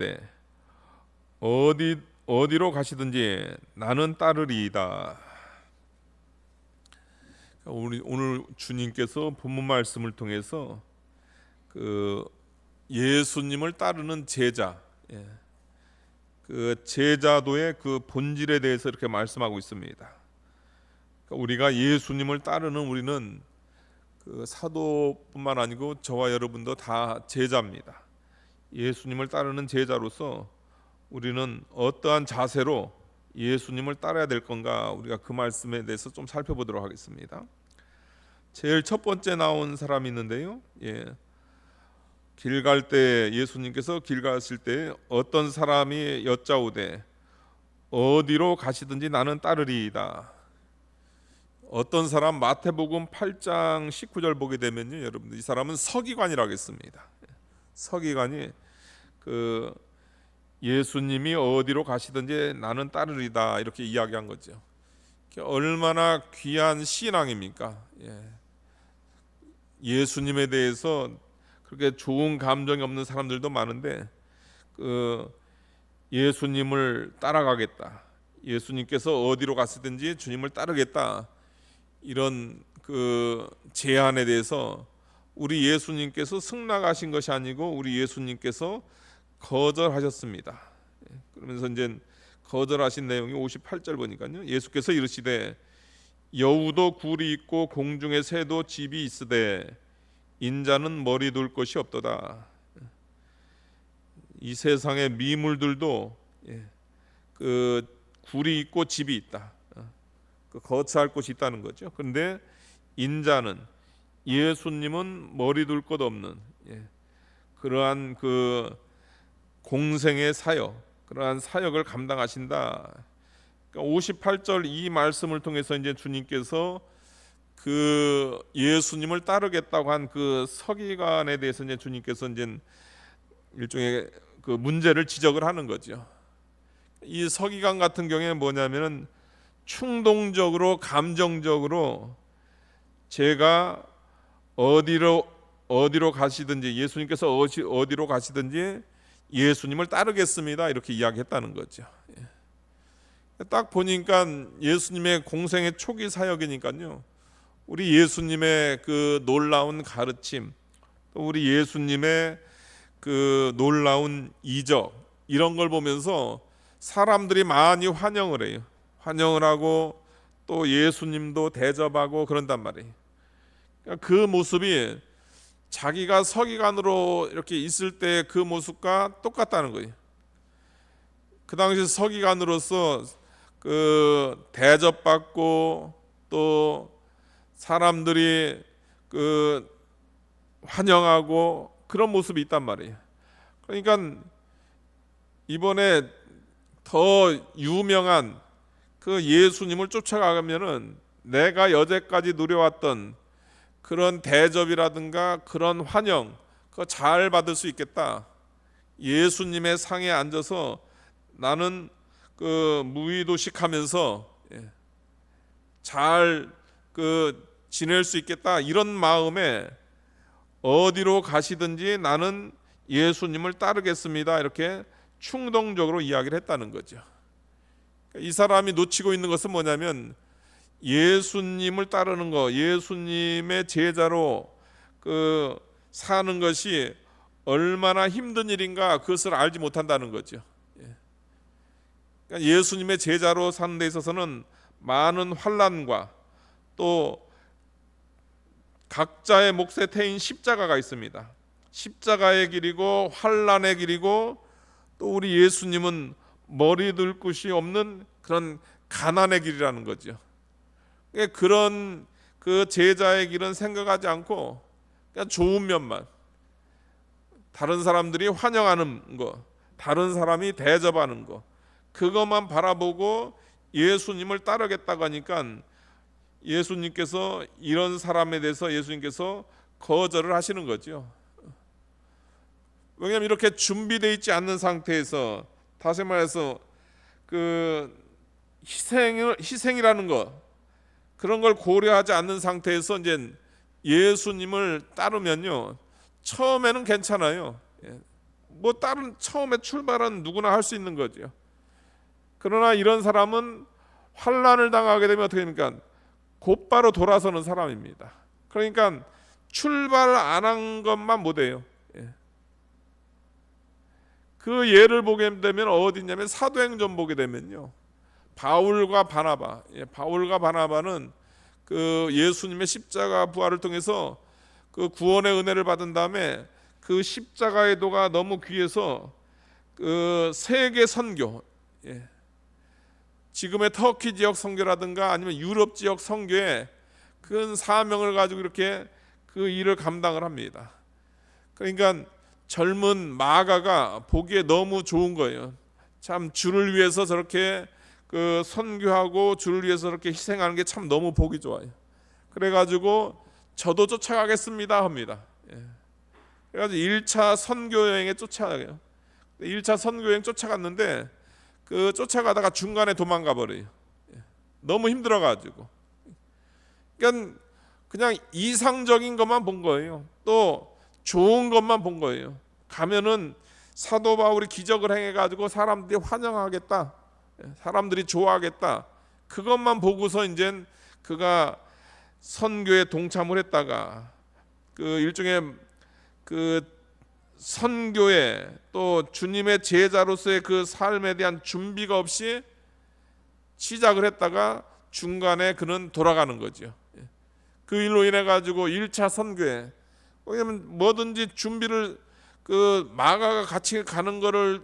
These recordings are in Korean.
네. 어디로 가시든지 나는 따르리이다. 우리 오늘 주님께서 본문 말씀을 통해서 그 예수님을 따르는 제자, 그 제자도의 그 본질에 대해서 이렇게 말씀하고 있습니다. 그러니까 우리가 예수님을 따르는 우리는 그 사도뿐만 아니고 저와 여러분도 다 제자입니다. 예수님을 따르는 제자로서 우리는 어떠한 자세로 예수님을 따라야 될 건가, 우리가 그 말씀에 대해서 좀 살펴보도록 하겠습니다. 제일 첫 번째 나온 사람이 있는데요. 길 갈 때 예수님께서 길 가실 때 어떤 사람이 여짜오되 어디로 가시든지 나는 따르리이다. 어떤 사람, 마태복음 8장 19절 보게 되면요, 여러분들 이 사람은 서기관이라고 했습니다. 서기관이 그 예수님이 어디로 가시든지 나는 따르리다 이렇게 이야기한 거죠. 얼마나 귀한 신앙입니까? 예수님에 대해서 그렇게 좋은 감정이 없는 사람들도 많은데 그 예수님을 따라가겠다, 예수님께서 어디로 갔든지 주님을 따르겠다, 이런 그 제안에 대해서 우리 예수님께서 승낙하신 것이 아니고 우리 예수님께서 거절하셨습니다. 그러면서 이제 거절하신 내용이 58절 보니까요, 예수께서 이르시되 여우도 굴이 있고 공중의 새도 집이 있으되 인자는 머리 둘 곳이 없도다. 이 세상의 미물들도 그 굴이 있고 집이 있다, 그 거처할 곳이 있다는 거죠. 그런데 인자는, 예수님은 머리 둘 곳 없는 그러한 그 공생의 사역, 그러한 사역을 감당하신다. 그러니까 58절 이 말씀을 통해서 이제 주님께서 그 예수님을 따르겠다고 한 그 서기관에 대해서 이제 주님께서 이제 일종의 그 문제를 지적을 하는 거죠. 이 서기관 같은 경우에는 뭐냐면은 충동적으로, 감정적으로 제가 어디로 가시든지, 예수님께서 어디로 가시든지 예수님을 따르겠습니다 이렇게 이야기했다는 거죠. 딱 보니까 예수님의 공생의 초기 사역이니까요, 우리 예수님의 그 놀라운 가르침, 또 우리 예수님의 그 놀라운 이적, 이런 걸 보면서 사람들이 많이 환영을 해요. 환영을 하고 또 예수님도 대접하고 그런단 말이에요. 그러니까 그 모습이 자기가 서기관으로 이렇게 있을 때 그 모습과 똑같다는 거예요. 그 당시 서기관으로서 그 대접받고 또 사람들이 그 환영하고 그런 모습이 있단 말이에요. 그러니까 이번에 더 유명한 그 예수님을 쫓아가면은 내가 여태까지 누려왔던 그런 대접이라든가 그런 환영, 그거 잘 받을 수 있겠다. 예수님의 상에 앉아서 나는 그 무의도식하면서 잘 그 지낼 수 있겠다, 이런 마음에 어디로 가시든지 나는 예수님을 따르겠습니다 이렇게 충동적으로 이야기를 했다는 거죠. 이 사람이 놓치고 있는 것은 뭐냐면 예수님을 따르는 거, 예수님의 제자로 그 사는 것이 얼마나 힘든 일인가, 그것을 알지 못한다는 거죠. 그러니까 예수님의 제자로 사는 데 있어서는 많은 환난과 또 각자의 몫에 태인 십자가가 있습니다. 십자가의 길이고 환난의 길이고 또 우리 예수님은 머리 둘 곳이 없는 그런 가난의 길이라는 거죠. 그런 그 제자의 길은 생각하지 않고 그냥 좋은 면만, 다른 사람들이 환영하는 거, 다른 사람이 대접하는 거, 그것만 바라보고 예수님을 따르겠다고 하니까 예수님께서 이런 사람에 대해서 예수님께서 거절을 하시는 거죠. 왜냐하면 이렇게 준비되어 있지 않는 상태에서, 다시 말해서 그 희생이라는 것, 그런 걸 고려하지 않는 상태에서 이제 예수님을 따르면요, 처음에는 괜찮아요. 뭐 다른 처음에 출발은 누구나 할 수 있는 거죠. 그러나 이런 사람은 환난을 당하게 되면 어떻게 됩니까? 곧바로 돌아서는 사람입니다. 그러니까 출발 안 한 것만 못해요. 그 예를 보게 되면 어디냐면 사도행전 보게 되면요, 바울과 바나바는 그 예수님의 십자가 부활을 통해서 그 구원의 은혜를 받은 다음에 그 십자가의 도가 너무 귀해서 그 세계 선교, 지금의 터키 지역 선교라든가 아니면 유럽 지역 선교에 큰 사명을 가지고 이렇게 그 일을 감당을 합니다. 그러니까 젊은 마가가 보기에 너무 좋은 거예요. 참 주를 위해서 저렇게 그 선교하고 주를 위해서 저렇게 희생하는 게 참 너무 보기 좋아요. 그래가지고 저도 쫓아가겠습니다 합니다. 그래가지고 1차 선교 여행에 쫓아가요. 1차 선교 여행 쫓아갔는데 그 쫓아가다가 중간에 도망가 버려요. 너무 힘들어가지고. 그러니까 그냥 이상적인 것만 본 거예요. 또 좋은 것만 본 거예요. 가면은 사도 바울이 기적을 행해가지고 사람들이 환영하겠다, 사람들이 좋아하겠다, 그것만 보고서 이제 그가 선교에 동참을 했다가 그 일종의 그 선교에 또 주님의 제자로서의 그 삶에 대한 준비가 없이 시작을 했다가 중간에 그는 돌아가는 거죠. 그 일로 인해 가지고 1차 선교에, 왜냐면 뭐든지 준비를 그 마가가 같이 가는 거를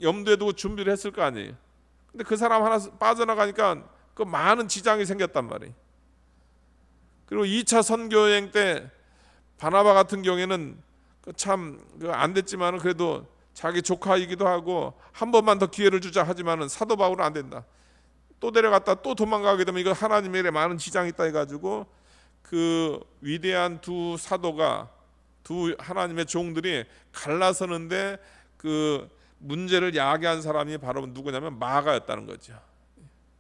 염두에 두고 준비를 했을 거 아니에요. 근데 그 사람 하나 빠져나가니까 그 많은 지장이 생겼단 말이에요. 그리고 2차 선교 여행 때 바나바 같은 경우에는 참 안 됐지만은 그래도 자기 조카이기도 하고 한 번만 더 기회를 주자 하지만은 사도 바울은 안 된다. 또 데려갔다 또 도망가게 되면 이거 하나님의 일에 많은 지장이 있다 해가지고 그 위대한 두 사도가, 두 하나님의 종들이 갈라서는데 그 문제를 야기한 사람이 바로 누구냐면 마가였다는 거죠.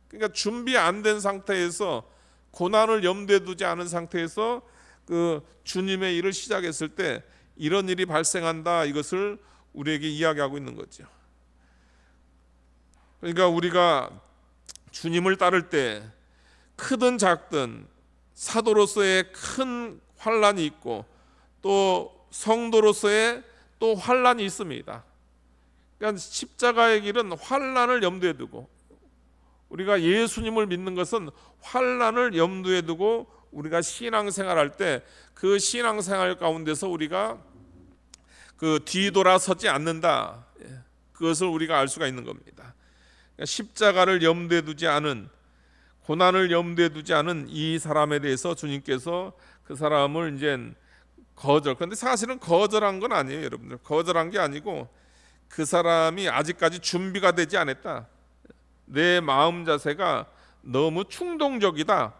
그러니까 준비 안 된 상태에서, 고난을 염두에 두지 않은 상태에서 그 주님의 일을 시작했을 때 이런 일이 발생한다, 이것을 우리에게 이야기하고 있는 거죠. 그러니까 우리가 주님을 따를 때 크든 작든 사도로서의 큰 환난이 있고 또 성도로서의 또 환난이 있습니다. 그러니까 십자가의 길은 환난을 염두에 두고, 우리가 예수님을 믿는 것은 환난을 염두에 두고 우리가 신앙생활할 때 그 신앙생활 가운데서 우리가 그 뒤돌아서지 않는다, 그것을 우리가 알 수가 있는 겁니다. 그러니까 십자가를 염두에 두지 않은, 고난을 염두에 두지 않은 이 사람에 대해서 주님께서 그 사람을 이제 그런데 사실은 거절한 건 아니에요, 여러분들. 거절한 게 아니고 그 사람이 아직까지 준비가 되지 않았다, 내 마음 자세가 너무 충동적이다,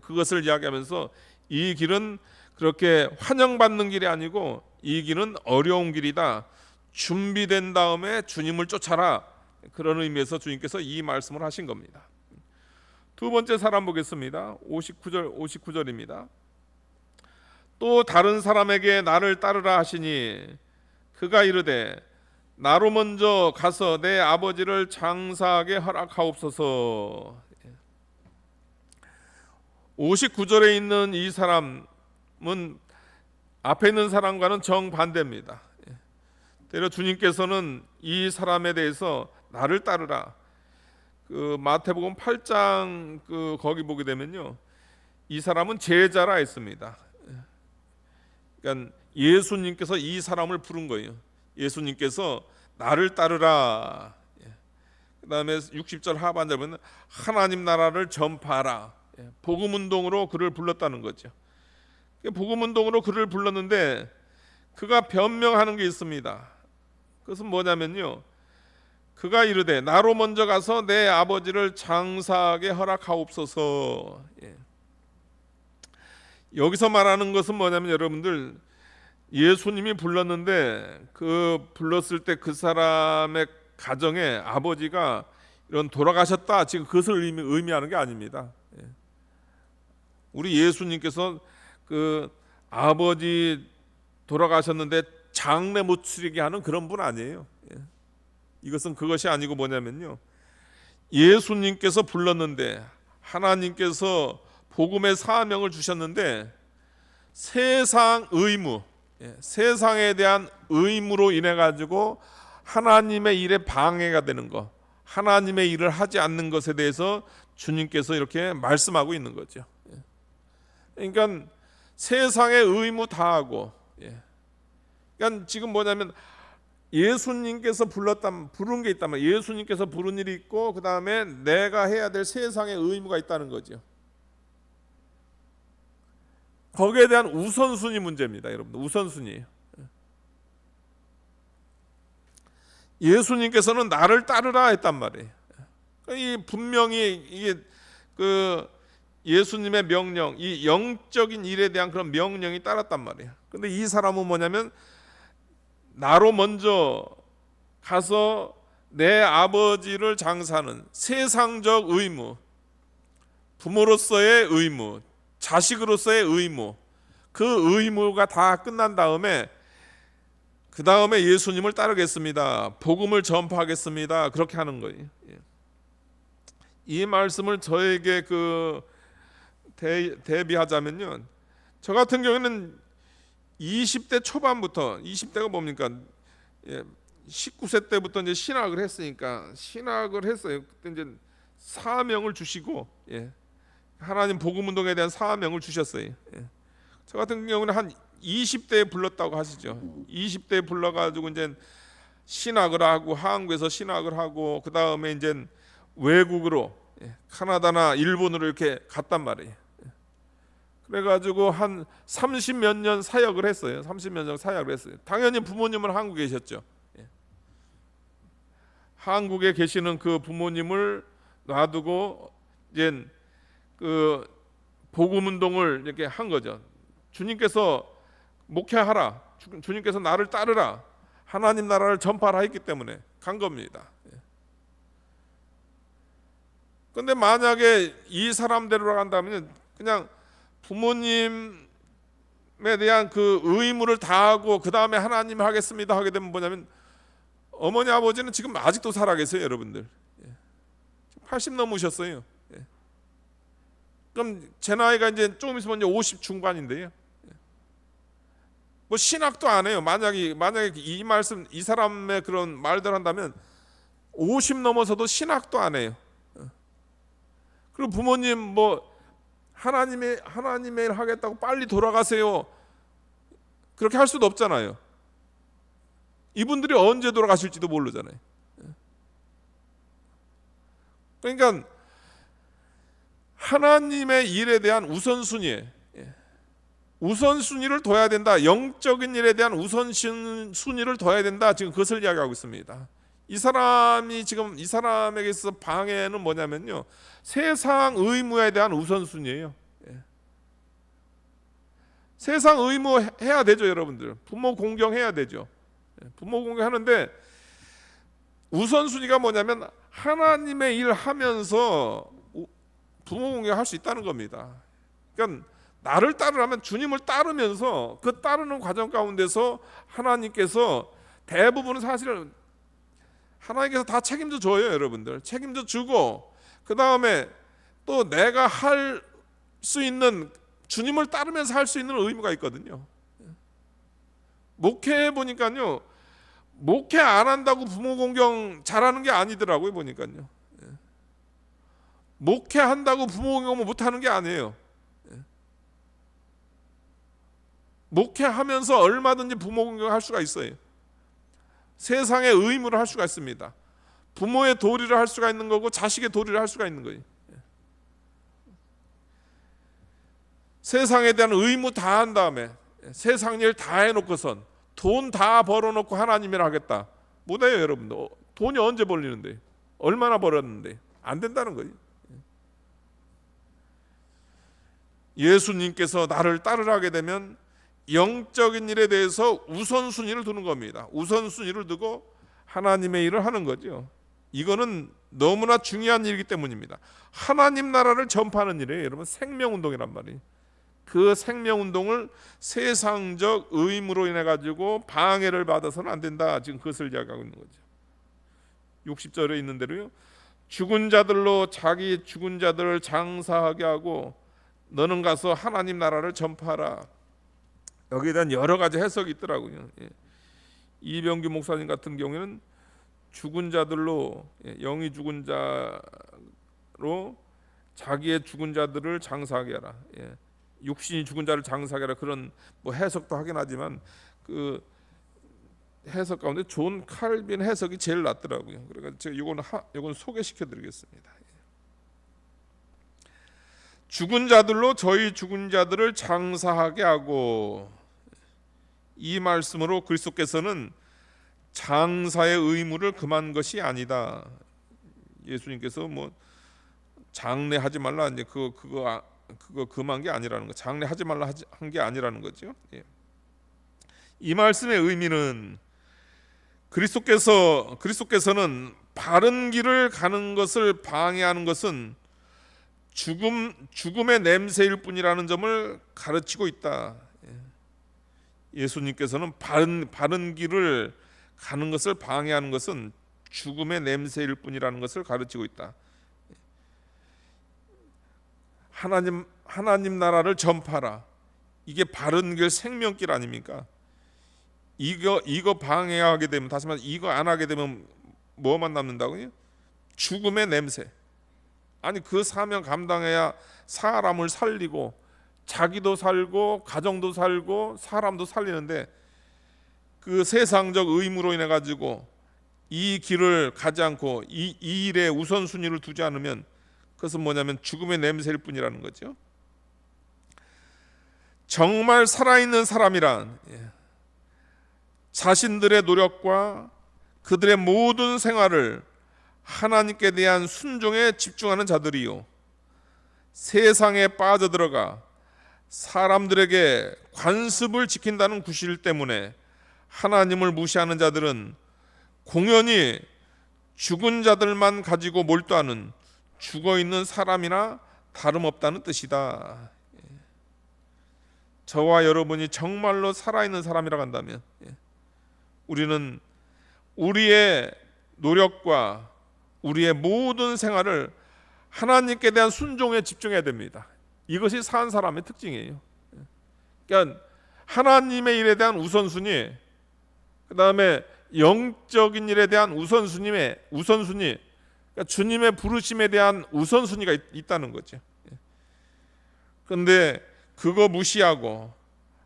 그것을 이야기하면서 이 길은 그렇게 환영받는 길이 아니고 이 길은 어려운 길이다, 준비된 다음에 주님을 쫓아라, 그런 의미에서 주님께서 이 말씀을 하신 겁니다. 두 번째 사람 보겠습니다. 59절입니다. 또 다른 사람에게 나를 따르라 하시니 그가 이르되 나로 먼저 가서 내 아버지를 장사하게 허락하옵소서. 59절에 있는 이 사람은 앞에 있는 사람과는 정반대입니다. 때려 주님께서는 이 사람에 대해서 나를 따르라, 그 마태복음 8장 그 거기 보게 되면요, 이 사람은 제자라 했습니다. 그러니까 예수님께서 이 사람을 부른 거예요. 예수님께서 나를 따르라. 그 다음에 60절 하반절 보면 하나님 나라를 전파하라. 복음운동으로 그를 불렀다는 거죠. 복음운동으로 그를 불렀는데 그가 변명하는 게 있습니다. 그것은 뭐냐면요, 그가 이르되 나로 먼저 가서 내 아버지를 장사하게 허락하옵소서. 여기서 말하는 것은 뭐냐면 여러분들, 예수님이 불렀는데 그 불렀을 때 그 사람의 가정에 아버지가 이런 돌아가셨다, 지금 그것을 의미하는 게 아닙니다. 우리 예수님께서 그 아버지 돌아가셨는데 장래 못 추리게 하는 그런 분 아니에요. 이것은 그것이 아니고 뭐냐면요, 예수님께서 불렀는데, 하나님께서 복음의 사명을 주셨는데 세상 의무, 세상에 대한 의무로 인해 가지고 하나님의 일에 방해가 되는 것, 하나님의 일을 하지 않는 것에 대해서 주님께서 이렇게 말씀하고 있는 거죠. 그러니까 세상의 의무 다 하고, 그러니까 지금 뭐냐면 예수님께서 부른 게 있다면, 예수님께서 부른 일이 있고 그 다음에 내가 해야 될 세상의 의무가 있다는 거죠. 거기에 대한 우선순위 문제입니다, 여러분. 우선순위예요. 예수님께서는 나를 따르라 했단 말이에요. 이 분명히 이게 그 예수님의 명령, 이 영적인 일에 대한 그런 명령이 따랐단 말이에요. 근데 이 사람은 뭐냐면 나로 먼저 가서 내 아버지를 장사하는 세상적 의무, 부모로서의 의무, 자식으로서의 의무, 그 의무가 다 끝난 다음에 그 다음에 예수님을 따르겠습니다, 복음을 전파하겠습니다, 그렇게 하는 거예요. 이 말씀을 저에게 대비하자면요, 저 같은 경우에는 20대 초반부터, 20대가 뭡니까? 19세 때부터 이제 신학을 했으니까, 신학을 했어요. 그때 이제 사명을 주시고, 하나님 복음 운동에 대한 사명을 주셨어요. 저 같은 경우는 한 20대에 불렀다고 하시죠. 20대에 불러가지고 이제 신학을 하고, 한국에서 신학을 하고, 그 다음에 이제 외국으로, 카나다나 일본으로 이렇게 갔단 말이에요. 그래가지고 한 30몇 년 사역을 했어요. 30몇 년 사역을 했어요. 당연히 부모님은 한국에 계셨죠. 한국에 계시는 그 부모님을 놔두고 이제 그 복음 운동을 이렇게 한 거죠. 주님께서 목회하라, 주님께서 나를 따르라, 하나님 나라를 전파하라 했기 때문에 간 겁니다. 근데 만약에 이 사람대로 간다면 그냥 부모님에 대한 그 의무를 다하고 그 다음에 하나님 하겠습니다 하게 되면 뭐냐면, 어머니 아버지는 지금 아직도 살아 계세요, 여러분들. 80 넘으셨어요. 그럼 제 나이가 이제 조금 있으면 이제 50 중반인데요. 뭐 신학도 안 해요. 만약에 이 말씀, 이 사람의 그런 말들 한다면 50 넘어서도 신학도 안 해요. 그리고 부모님 뭐 하나님의 일 하겠다고 빨리 돌아가세요, 그렇게 할 수도 없잖아요. 이분들이 언제 돌아가실지도 모르잖아요. 그러니까 하나님의 일에 대한 우선순위를 둬야 된다. 영적인 일에 대한 우선순위를 둬야 된다. 지금 그것을 이야기하고 있습니다. 이 사람에게 있어서 방해는 뭐냐면요, 세상 의무에 대한 우선순위예요. 세상 의무 해야 되죠, 여러분들. 부모 공경해야 되죠. 부모 공경하는데 우선순위가 뭐냐면 하나님의 일 하면서 부모 공경할 수 있다는 겁니다. 그러니까 나를 따르라면 주님을 따르면서 그 따르는 과정 가운데서 하나님께서 대부분은 사실은 하나님께서 다 책임져 줘요, 여러분들. 책임져 주고 그 다음에 또 내가 할 수 있는, 주님을 따르면서 할 수 있는 의무가 있거든요. 목회해 보니까요, 목회 안 한다고 부모 공경 잘하는 게 아니더라고요, 보니까요. 목회한다고 부모 공경 못하는 게 아니에요. 목회하면서 얼마든지 부모 공경할 수가 있어요. 세상의 의무를 할 수가 있습니다. 부모의 도리를 할 수가 있는 거고 자식의 도리를 할 수가 있는 거예요. 세상에 대한 의무 다 한 다음에 세상 일 다 해놓고선 돈 다 벌어놓고 하나님 일 하겠다, 못해요, 여러분들. 돈이 언제 벌리는데, 얼마나 벌었는데, 안 된다는 거예요. 예수님께서 나를 따르라 하게 되면 영적인 일에 대해서 우선순위를 두는 겁니다. 우선순위를 두고 하나님의 일을 하는 거죠. 이거는 너무나 중요한 일이기 때문입니다. 하나님 나라를 전파하는 일이에요, 여러분. 생명운동이란 말이에요. 그 생명운동을 세상적 의무로 인해 가지고 방해를 받아서는 안 된다. 지금 그것을 이야기하고 있는 거죠. 60절에 있는 대로요. 죽은 자들로 자기 죽은 자들을 장사하게 하고 너는 가서 하나님 나라를 전파하라. 여기에 대한 여러 가지 해석이 있더라고요. 이병규 목사님 같은 경우에는 죽은 자들로, 영이 죽은 자로 자기의 죽은 자들을 장사하게 하라. 육신이 죽은 자를 장사하게 하라. 그런 뭐 해석도 하긴 하지만 그 해석 가운데 존 칼빈 해석이 제일 낫더라고요. 그러니까 제가 이건 소개시켜 드리겠습니다. 죽은 자들로 저희 죽은 자들을 장사하게 하고, 이 말씀으로 그리스도께서는 장사의 의무를 금한 것이 아니다. 예수님께서 뭐 장례하지 말라 이제 그거 금한 게 아니라는 거, 장례하지 말라 한 게 아니라는 거죠. 이 말씀의 의미는 그리스도께서는 바른 길을 가는 것을 방해하는 것은 죽음의 냄새일 뿐이라는 점을 가르치고 있다. 예수님께서는 바른 길을 가는 것을 방해하는 것은 죽음의 냄새일 뿐이라는 것을 가르치고 있다. 하나님 나라를 전파하라. 이게 바른 길, 생명길 아닙니까? 이거 방해하게 되면, 다시 말해서 이거 안 하게 되면 뭐만 남는다고요? 죽음의 냄새. 아니 그 사명 감당해야 사람을 살리고 자기도 살고 가정도 살고 사람도 살리는데, 그 세상적 의무로 인해 가지고 이 길을 가지 않고 이 일에 우선순위를 두지 않으면 그것은 뭐냐면 죽음의 냄새일 뿐이라는 거죠. 정말 살아있는 사람이란 자신들의 노력과 그들의 모든 생활을 하나님께 대한 순종에 집중하는 자들이요, 세상에 빠져들어가 사람들에게 관습을 지킨다는 구실 때문에 하나님을 무시하는 자들은 공연히 죽은 자들만 가지고 몰두하는 죽어있는 사람이나 다름없다는 뜻이다. 저와 여러분이 정말로 살아있는 사람이라고 한다면 우리는 우리의 노력과 우리의 모든 생활을 하나님께 대한 순종에 집중해야 됩니다. 이것이 산 사람의 특징이에요. 그러니까 하나님의 일에 대한 우선순위, 그 다음에 영적인 일에 대한 우선순위, 그러니까 주님의 부르심에 대한 우선순위가 있다는 거죠. 그런데 그거 무시하고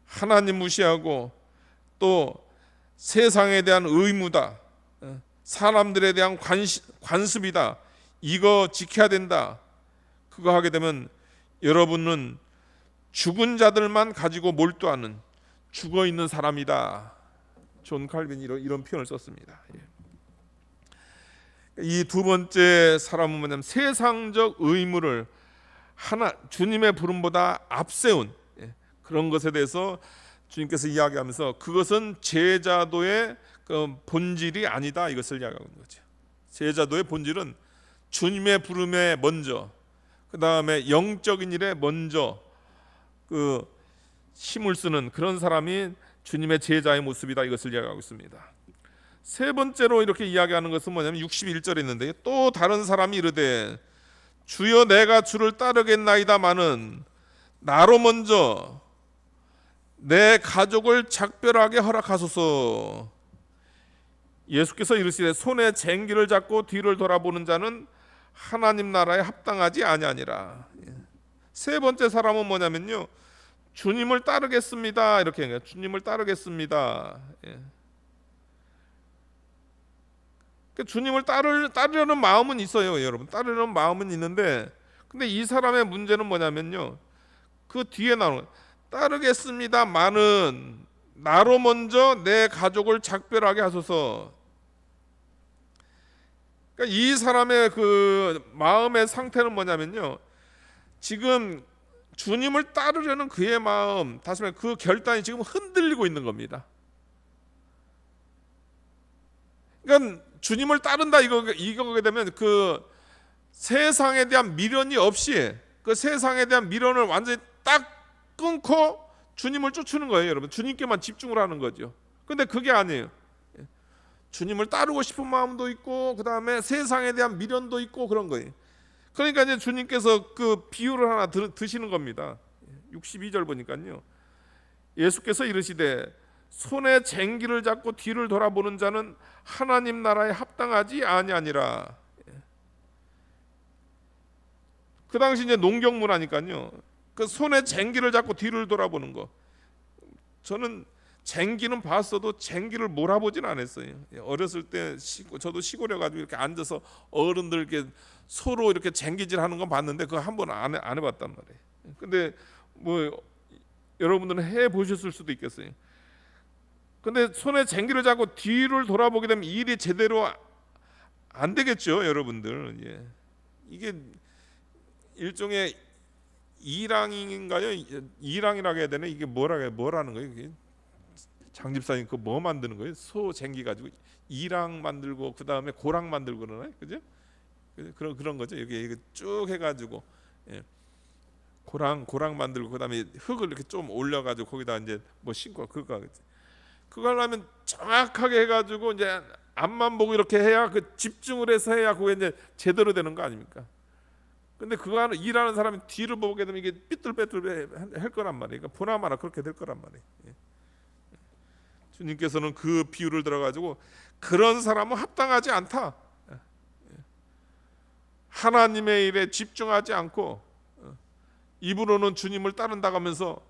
하나님 무시하고 또 세상에 대한 의무다, 사람들에 대한 관습이다, 이거 지켜야 된다, 그거 하게 되면 여러분은 죽은 자들만 가지고 몰두하는 죽어있는 사람이다. 존 칼빈이 이런 표현을 썼습니다. 이 두 번째 사람은 뭐냐면 세상적 의무를 주님의 부름보다 앞세운 그런 것에 대해서 주님께서 이야기하면서 그것은 제자도의 본질이 아니다, 이것을 이야기하고 있는 거죠. 제자도의 본질은 주님의 부름에 먼저, 그 다음에 영적인 일에 먼저 그 힘을 쓰는 그런 사람이 주님의 제자의 모습이다, 이것을 이야기하고 있습니다. 세 번째로 이렇게 이야기하는 것은 뭐냐면 61절에 있는데, 또 다른 사람이 이르되 주여 내가 주를 따르겠나이다마는 나로 먼저 내 가족을 작별하게 허락하소서. 예수께서 이르시되 손에 쟁기를 잡고 뒤를 돌아보는 자는 하나님 나라에 합당하지 아니하니라. 세 번째 사람은 뭐냐면요, 주님을 따르겠습니다, 이렇게 얘기해요. 주님을 따르겠습니다. 주님을 따르려는 마음은 있어요, 여러분. 따르려는 마음은 있는데, 근데 이 사람의 문제는 뭐냐면요, 그 뒤에 나오는 따르겠습니다만은 나로 먼저 내 가족을 작별하게 하소서. 그러니까 이 사람의 그 마음의 상태는 뭐냐면요, 지금 주님을 따르려는 그의 마음, 다시 말해 그 결단이 지금 흔들리고 있는 겁니다. 그러니까 주님을 따른다 이거게 되면 그 세상에 대한 미련이 없이, 그 세상에 대한 미련을 완전히 딱 끊고 주님을 쫓는 거예요, 여러분. 주님께만 집중을 하는 거죠. 근데 그게 아니에요. 주님을 따르고 싶은 마음도 있고, 그 다음에 세상에 대한 미련도 있고 그런 거예요. 그러니까 이제 주님께서 그 비유를 하나 드시는 겁니다. 62절 보니까요. 예수께서 이르시되 손에 쟁기를 잡고 뒤를 돌아보는 자는 하나님 나라에 합당하지 아니하니라. 그 당시 이제 농경문화니까요. 그 손에 쟁기를 잡고 뒤를 돌아보는 거. 저는 쟁기는 봤어도 쟁기를 몰아보진 않았어요. 어렸을 때 저도 시골에 가지고 이렇게 앉아서 어른들 이렇게 서로 이렇게 쟁기질하는 건 봤는데 그거 한 번 안 해봤단 말이에요. 근데 뭐 여러분들은 해 보셨을 수도 있겠어요. 근데 손에 쟁기를 잡고 뒤를 돌아보게 되면 일이 제대로 안 되겠죠, 여러분들. 예. 이게 일종의 이랑인가요? 이랑이라고 해야 되나? 이게 뭐라는 거예요? 이게 장 집사님 그 뭐 만드는 거예요? 소 쟁기 가지고 이랑 만들고 그 다음에 고랑 만들고 그러나요? 그죠? 그런 거죠. 여기 쭉 해가지고 고랑 만들고 그 다음에 흙을 이렇게 좀 올려가지고 거기다 이제 뭐 심고 그거 하려면 정확하게 해가지고 이제 앞만 보고 이렇게 해야 그 집중을 해서 해야 그게 이제 제대로 되는 거 아닙니까? 근데 그거 일하는 사람이 뒤를 보게 되면 이게 삐뚤빼뚤 할 거란 말이에요. 그러니까 보나마나 그렇게 될 거란 말이에요. 주님께서는 그 비유를 들어가지고 그런 사람은 합당하지 않다. 하나님의 일에 집중하지 않고 입으로는 주님을 따른다고 하면서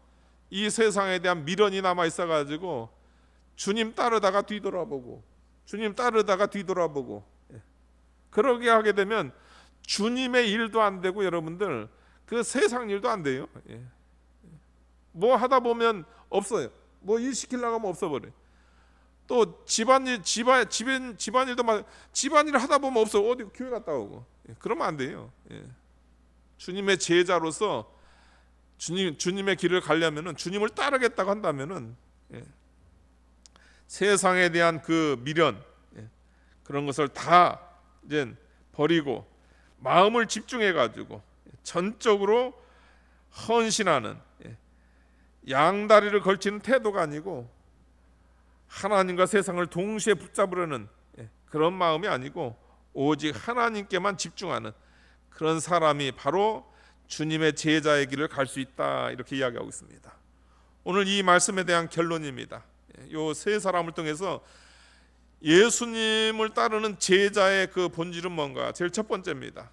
이 세상에 대한 미련이 남아 있어가지고 주님 따르다가 뒤돌아보고 그러게 하게 되면 주님의 일도 안 되고 여러분들 그 세상 일도 안 돼요. 뭐 하다 보면 없어요. 뭐 일 시키려고 하면 없어버려요. 또 집안일도 집안일 하다 보면 없어. 어디 교회 갔다 오고. 그러면 안 돼요. 주님의 제자로서 주님의 길을 가려면은 주님을 따르겠다고 한다면은 세상에 대한 그 미련 그런 것을 다 이제 버리고 마음을 집중해 가지고 전적으로 헌신하는 양다리를 걸치는 태도가 아니고 하나님과 세상을 동시에 붙잡으려는 그런 마음이 아니고 오직 하나님께만 집중하는 그런 사람이 바로 주님의 제자의 길을 갈 수 있다, 이렇게 이야기하고 있습니다. 오늘 이 말씀에 대한 결론입니다. 요 세 사람을 통해서 예수님을 따르는 제자의 그 본질은 뭔가? 제일 첫 번째입니다.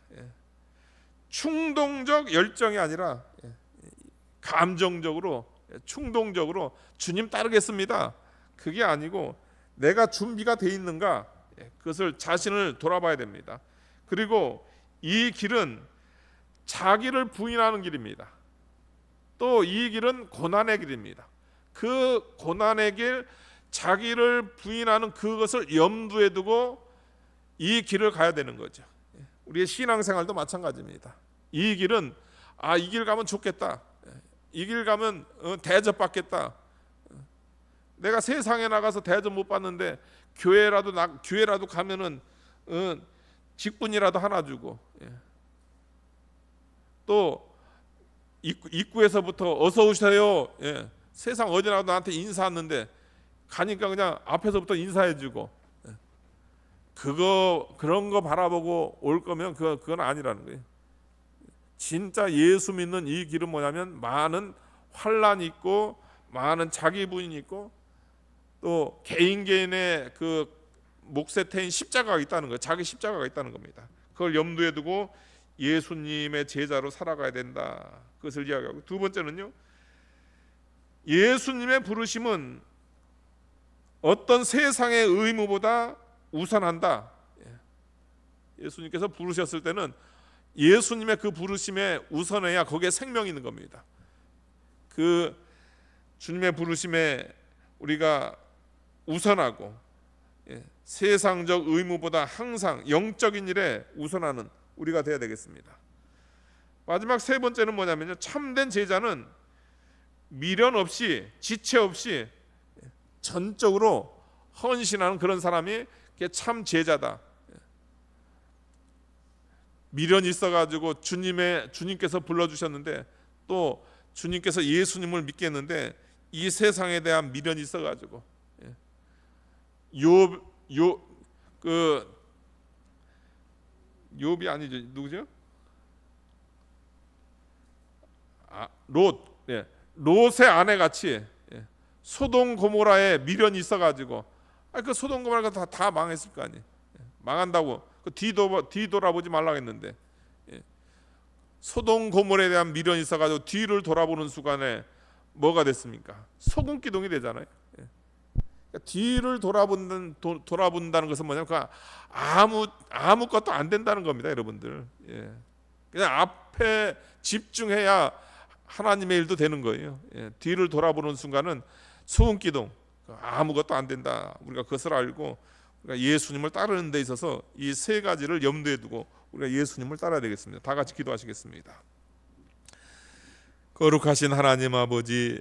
충동적 열정이 아니라 감정적으로 충동적으로 주님 따르겠습니다. 그게 아니고 내가 준비가 돼 있는가, 그것을 자신을 돌아봐야 됩니다. 그리고 이 길은 자기를 부인하는 길입니다. 또 이 길은 고난의 길입니다. 그 고난의 길, 자기를 부인하는 그것을 염두에 두고 이 길을 가야 되는 거죠. 우리의 신앙생활도 마찬가지입니다. 이 길은 이 길 가면 좋겠다. 이 길 가면 대접받겠다. 내가 세상에 나가서 대접 못 받는데 교회라도 가면은 직분이라도 하나 주고, 또 입구에서부터 어서 오세요. 세상 어디라도 나한테 인사하는데 가니까 그냥 앞에서부터 인사해주고, 그런 거 바라보고 올 거면 그건 아니라는 거예요. 진짜 예수 믿는 이 길은 뭐냐면 많은 환난이 있고 많은 자기 부인이 있고 또 개인의 그 몫에 태인 십자가가 있다는 거예요. 자기 십자가가 있다는 겁니다. 그걸 염두에 두고 예수님의 제자로 살아가야 된다, 그것을 이야기하고, 두 번째는요, 예수님의 부르심은 어떤 세상의 의무보다 우선한다. 예수님께서 부르셨을 때는 예수님의 그 부르심에 우선해야 거기에 생명이 있는 겁니다. 그 주님의 부르심에 우리가 우선하고 세상적 의무보다 항상 영적인 일에 우선하는 우리가 되어야 되겠습니다. 마지막 세 번째는 뭐냐면요, 참된 제자는 미련 없이 지체 없이 전적으로 헌신하는 그런 사람이 참 제자다. 미련이 있어가지고 주님께서 불러주셨는데 또 주님께서 예수님을 믿겠는데 이 세상에 대한 미련이 있어가지고 욥이 아니죠, 누구죠? 롯의 아내 같이 소돔 고모라에 미련이 있어가지고 그 소돔 고모라가 다 망했을 거 아니에요. 망한다고 그 뒤돌아보지 말라고 했는데 소돔 고모라에 대한 미련이 있어가지고 뒤를 돌아보는 순간에 뭐가 됐습니까? 소금 기둥이 되잖아요. 그러니까 뒤를 돌아본다는 것은 뭐냐면 아무것도 안 된다는 겁니다, 여러분들. 그냥 앞에 집중해야 하나님의 일도 되는 거예요. 뒤를 돌아보는 순간은 소금 기둥, 아무것도 안 된다. 우리가 그것을 알고 우리가 예수님을 따르는 데 있어서 이 세 가지를 염두에 두고 우리가 예수님을 따라야 되겠습니다. 다 같이 기도하시겠습니다. 거룩하신 하나님 아버지,